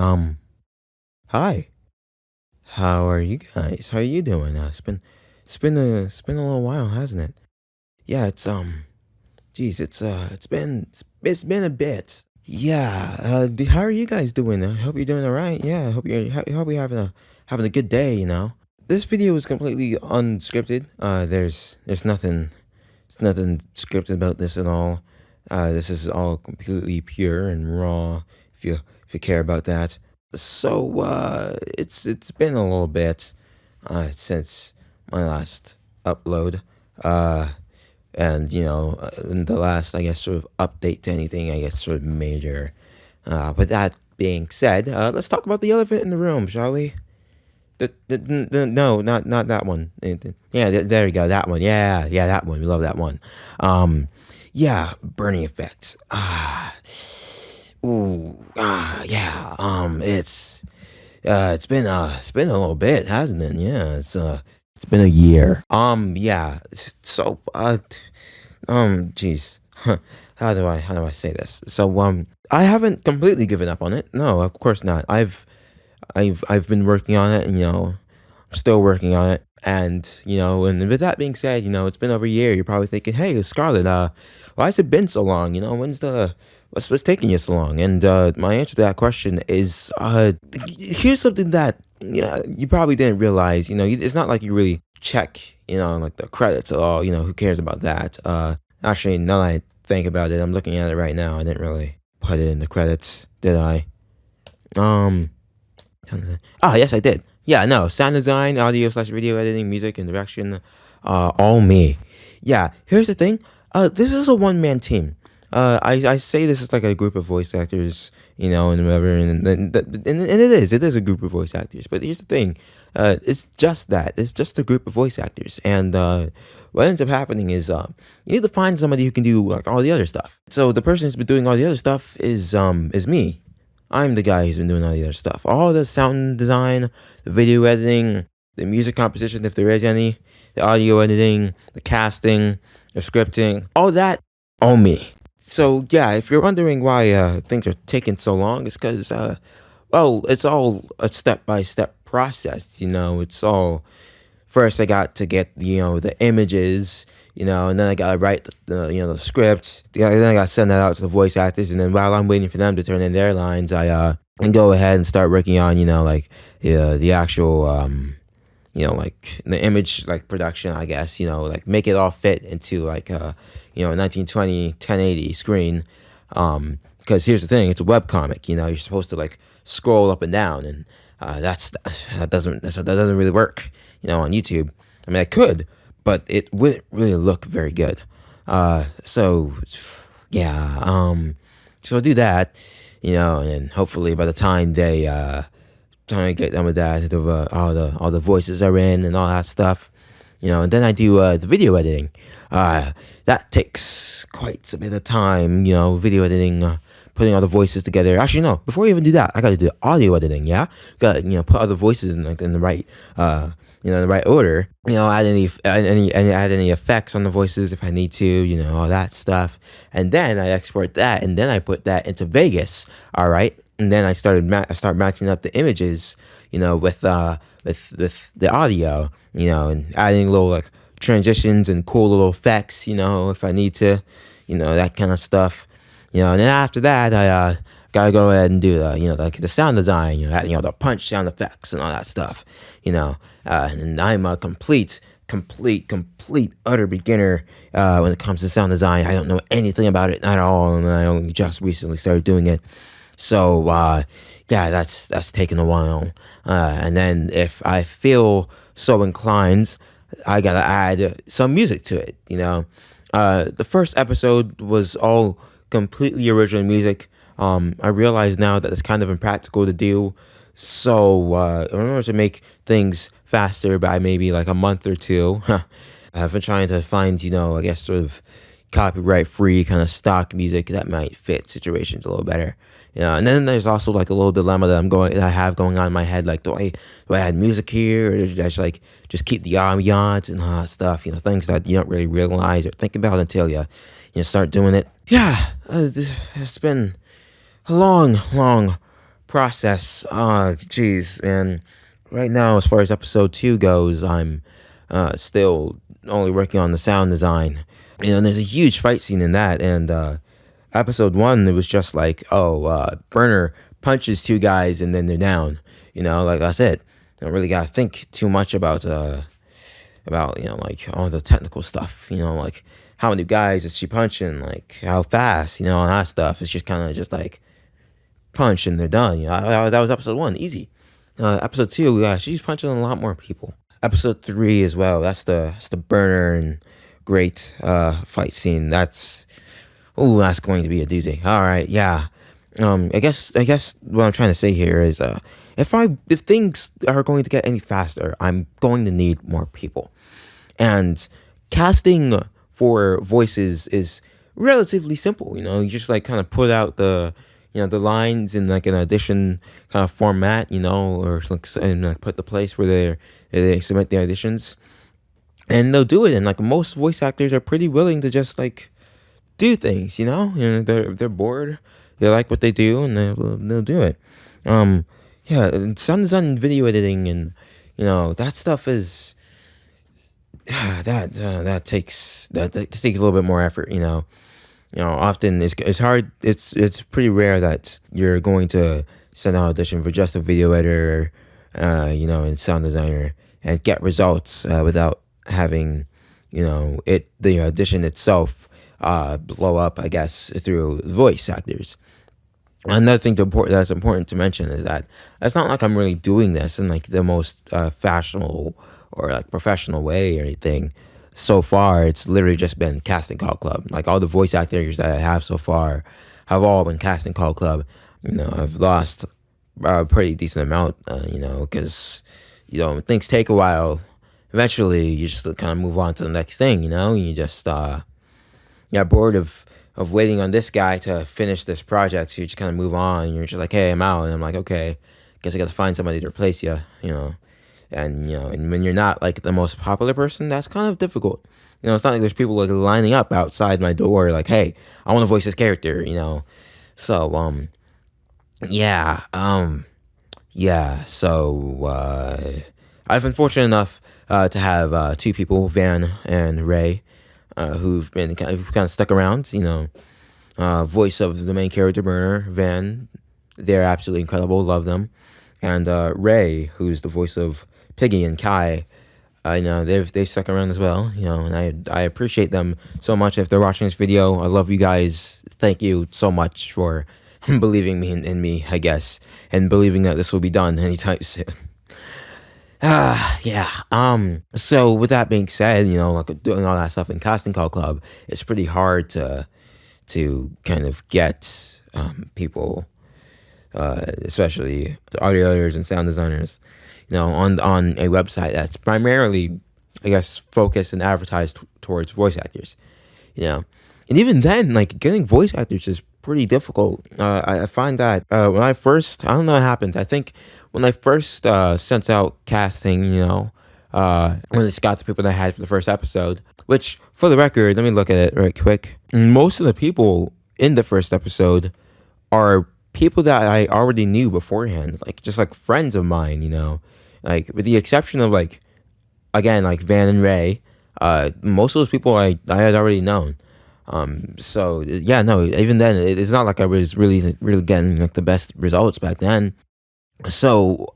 Um, Hi. How are you guys? How are you doing? It's been a little while, hasn't it? Yeah, geez, it's been a bit. Yeah. How are you guys doing? I hope you're doing all right. Yeah, I hope you're having a good day. This video is completely unscripted. There's nothing scripted about this at all. This is all completely pure and raw. If you care about that. So it's been a little bit since my last upload, and in the last, I guess, sort of update to anything, I guess, sort of major. With that being said, let's talk about the elephant in the room, shall we? No, not that one. Yeah, there you go. That one. Yeah, that one. We love that one. Um, yeah, burning effects. Yeah. It's been a little bit, hasn't it? Yeah, it's been a year. Yeah. Geez, how do I say this? I haven't completely given up on it. No, of course not. I've been working on it, and I'm still working on it. And with that being said, it's been over a year. You're probably thinking, "Hey, Scarlett, why has it been so long? What's taking you so long?" And my answer to that question is, here's something that you probably didn't realize. It's not like you really check, like the credits at all. Who cares about that? Actually, now that I think about it, I'm looking at it right now. I didn't really put it in the credits, did I? Um. Yes, I did. Yeah, no, sound design, audio slash video editing, music and direction, all me. Yeah, here's the thing. This is a one man team. I say this is like a group of voice actors, and whatever, and it is a group of voice actors. But here's the thing. It's just that. It's just a group of voice actors, and what ends up happening is you need to find somebody who can do like all the other stuff. So the person who's been doing all the other stuff is me. I'm the guy who's been doing all the other stuff. All the sound design, the video editing, the music composition, if there is any, the audio editing, the casting, the scripting, all that, all me. So yeah, if you're wondering why things are taking so long, it's because well, it's all a step by step process. It's all first I got to get the images, and then I gotta write the script. Then I gotta send that out to the voice actors, and then while I'm waiting for them to turn in their lines, I and go ahead and start working on like the actual like the image like production, I guess, like make it all fit into like 1920 1080 screen. Because here's the thing, it's a web comic. You're supposed to like scroll up and down, and that doesn't really work on YouTube. I mean, I could, but it wouldn't really look very good. So yeah, so I'll do that, and hopefully by the time they trying to get done with that, all the voices are in and all that stuff, and then I do the video editing. That takes quite a bit of time, video editing, putting all the voices together. Actually, no, before I even do that, I gotta do audio editing. Yeah, gotta put all the voices in like in the right the right order. Add any effects on the voices if I need to. All that stuff, and then I export that, and then I put that into Vegas. All right, and then I start matching up the images, with the audio, and adding little like transitions and cool little effects, if I need to, that kind of stuff, and then after that, I gotta go ahead and do like the sound design, adding all the punch sound effects and all that stuff, and I'm a complete utter beginner when it comes to sound design. I don't know anything about it at all, and I only just recently started doing it. So yeah, that's taken a while, and then if I feel so inclined, I gotta add some music to it. The first episode was all completely original music. I realize now that it's kind of impractical to do. So in order to make things faster by maybe like a month or two, I've been trying to find, I guess sort of copyright free kind of stock music that might fit situations a little better. And then there's also like a little dilemma that I have going on in my head, like do I add music here, or do I just keep the ambiance and all that stuff, things that you don't really realize or think about until you start doing it. Yeah, it's been a long process. Geez, and right now, as far as episode 2 goes, I'm still only working on the sound design. And there's a huge fight scene in that. And episode 1, it was just like, oh, Burner punches two guys and then they're down. Like I said, I don't really gotta think too much about like all the technical stuff. Like how many guys is she punching, like how fast, all that stuff. It's just kind of just like punch and they're done. That was episode 1, easy. Episode 2, yeah, she's punching a lot more people. Episode 3 as well. That's the Burner and great fight scene. That's going to be a doozy. All right, yeah. I guess what I'm trying to say here is if things are going to get any faster, I'm going to need more people. And casting for voices is relatively simple. You just like kind of put out the lines in like an audition kind of format, or like, and like put the place where they submit the auditions, and they'll do it. And like most voice actors are pretty willing to just like do things. They're bored, they like what they do, and they'll do it. Yeah, and sound design and video editing, and that stuff is that takes a little bit more effort. Often it's hard. It's pretty rare that you're going to send out audition for just a video editor, and sound designer, and get results without having, the audition itself blow up, I guess, through voice actors. Another thing that's important to mention is that it's not like I'm really doing this in like the most fashionable or like professional way or anything. So far, it's literally just been casting call club. Like all the voice actors that I have so far have all been casting call club. I've lost a pretty decent amount. Because things take a while. Eventually, you just kind of move on to the next thing. You just get bored of waiting on this guy to finish this project, so you just kind of move on. And you're just like, hey, I'm out, and I'm like, okay, guess I got to find somebody to replace you. And when you're not like the most popular person, that's kind of difficult. It's not like there's people like lining up outside my door, like, hey, I want to voice this character. So yeah, yeah. So I've been fortunate enough to have two people, Van and Ray, who've kind of stuck around. Voice of the main character, Burner, Van. They're absolutely incredible. Love them. And Ray, who's the voice of Piggy and Kai. They've stuck around as well. And I appreciate them so much. If they're watching this video, I love you guys. Thank you so much for believing in me, I guess, and believing that this will be done anytime soon. Yeah. So with that being said, like doing all that stuff in casting call club, it's pretty hard to kind of get people, especially the audio editors and sound designers, on a website that's primarily, I guess, focused and advertised towards voice actors. And even then, like getting voice actors is pretty difficult. I find that when I first, I don't know what happened. I think when I first sent out casting, when it's got the people that I had for the first episode, which for the record, let me look at it right quick. Most of the people in the first episode are people that I already knew beforehand, like just like friends of mine, like with the exception of like, again, like Van and Ray, most of those people I had already known. So yeah, no, even then it's not like I was really getting like the best results back then. So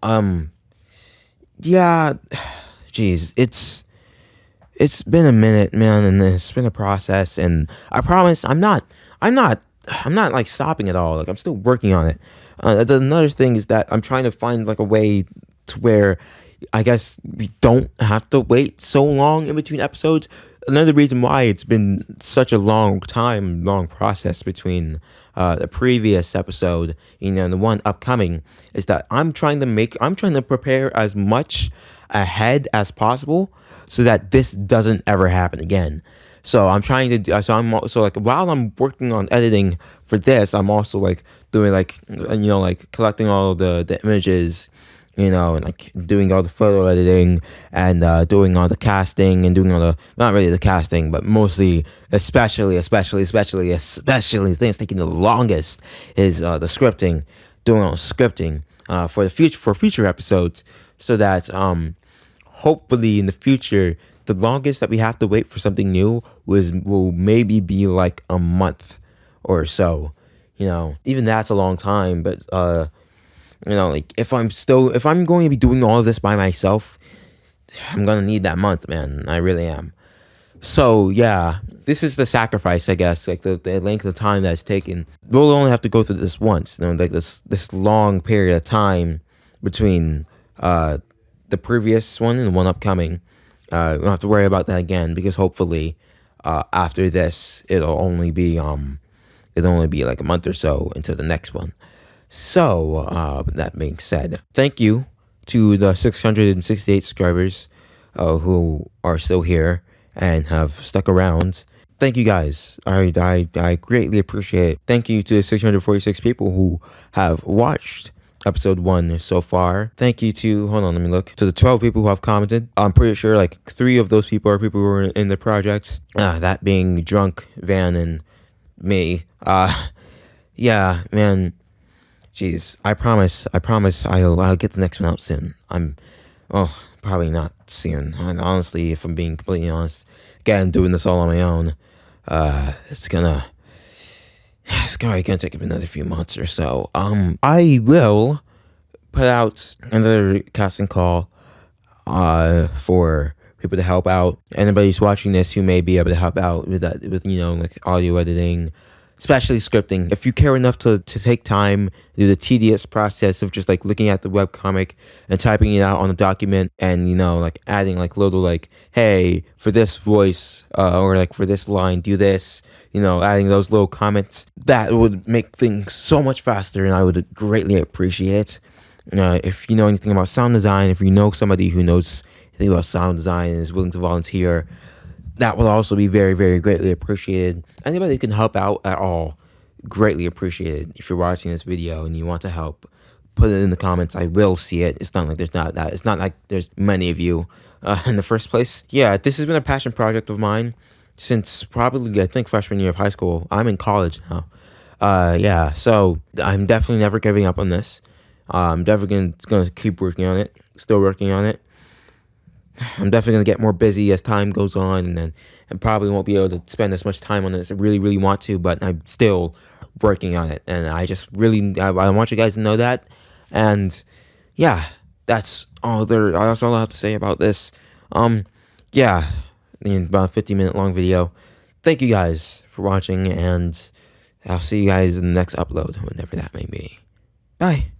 yeah, geez, it's been a minute, man, and it's been a process, and I promise I'm not like stopping at all. Like I'm still working on it. Another thing is that I'm trying to find like a way to where I guess we don't have to wait so long in between episodes. Another reason why it's been such a long process between the previous episode, and the one upcoming, is that I'm trying to prepare as much ahead as possible so that this doesn't ever happen again. So I'm trying to do, so like while I'm working on editing for this, I'm also like doing like, like collecting all of the images, and like doing all the photo editing and doing all the casting and doing all the, not really the casting, but mostly, especially the thing that's taking the longest is the scripting. doing all scripting for the future for future episodes, so that hopefully in the future the longest that we have to wait for something new will maybe be like a month or so. Even that's a long time, but like if I'm going to be doing all of this by myself, I'm gonna need that month, man. I really am. So yeah, this is the sacrifice, I guess. Like the length of time that's taken. We'll only have to go through this once. Like this long period of time between the previous one and the one upcoming. We don't have to worry about that again, because hopefully after this it'll only be like a month or so until the next one. So that being said, thank you to the 668 subscribers who are still here and have stuck around. Thank you guys. I greatly appreciate it. Thank you to the 646 people who have watched episode 1 so far. Thank you to, hold on, let me look, to the 12 people who have commented. I'm pretty sure like 3 of those people are people who were in the projects. That being Drunk, Van, and me. Yeah, man. Jeez, I promise I'll get the next one out soon. Probably not soon. And honestly, if I'm being completely honest, again, doing this all on my own, it's probably gonna take another few months or so. I will put out another casting call, for people to help out. Anybody who's watching this who may be able to help out with that, with like audio editing, especially scripting. If you care enough to take time, do the tedious process of just like looking at the webcomic and typing it out on a document, and like adding like little like, hey, for this voice, or like for this line, do this, adding those little comments, that would make things so much faster, and I would greatly appreciate. If you know anything about sound design, if you know somebody who knows anything about sound design and is willing to volunteer, that will also be very, very greatly appreciated. Anybody who can help out at all, greatly appreciated. If you're watching this video and you want to help, put it in the comments. I will see it. It's not like it's not like there's many of you in the first place. Yeah, this has been a passion project of mine since probably, I think, freshman year of high school. I'm in college now. Yeah, so I'm definitely never giving up on this. I'm definitely gonna keep working on it. Still working on it. I'm definitely gonna get more busy as time goes on, and then I probably won't be able to spend as much time on this. I really, really want to, but I'm still working on it, and I just really I want you guys to know that. And yeah, that's all that's all I have to say about this. Yeah, about a 50-minute long video. Thank you guys for watching, and I'll see you guys in the next upload, whenever that may be. Bye.